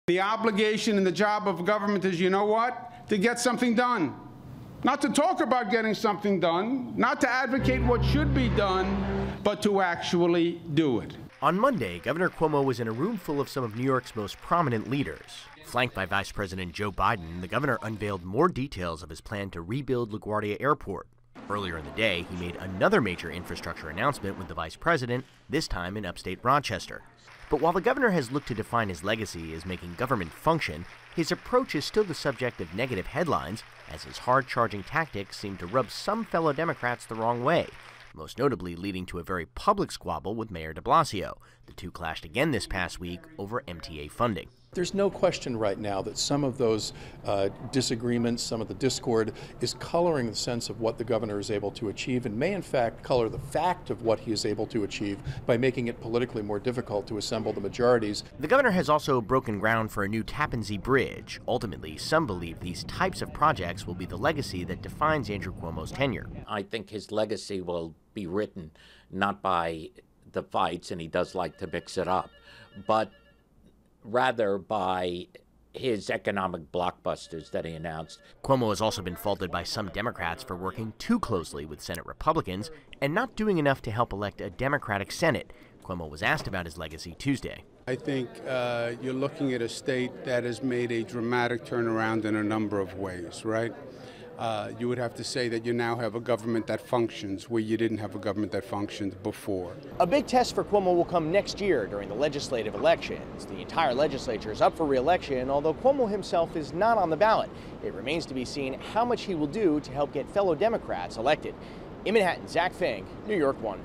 The obligation and the job of government is, you know what? To get something done. Not to talk about getting something done, not to advocate what should be done, but to actually do it. On Monday, Governor Cuomo was in a room full of some of New York's most prominent leaders. Flanked by Vice President Joe Biden, the governor unveiled more details of his plan to rebuild LaGuardia Airport. Earlier in the day, he made another major infrastructure announcement with the vice president, this time in upstate Rochester. But while the governor has looked to define his legacy as making government function, his approach is still the subject of negative headlines, as his hard-charging tactics seem to rub some fellow Democrats the wrong way, most notably leading to a very public squabble with Mayor de Blasio. The two clashed again this past week over MTA funding. There's no question right now that some of those disagreements, some of the discord is coloring the sense of what the governor is able to achieve and may in fact color the fact of what he is able to achieve by making it politically more difficult to assemble the majorities. The governor has also broken ground for a new Tappan Zee bridge. Ultimately, some believe these types of projects will be the legacy that defines Andrew Cuomo's tenure. I think his legacy will be written not by the fights, and he does like to mix it up, but rather by his economic blockbusters that he announced. Cuomo has also been faulted by some Democrats for working too closely with Senate Republicans and not doing enough to help elect a Democratic Senate. Cuomo was asked about his legacy Tuesday. I think you're looking at a state that has made a dramatic turnaround in a number of ways, right? You would have to say that you now have a government that functions where you didn't have a government that functioned before. A big test for Cuomo will come next year during the legislative elections. The entire legislature is up for re-election, although Cuomo himself is not on the ballot. It remains to be seen how much he will do to help get fellow Democrats elected. In Manhattan, Zack Fink, New York 1.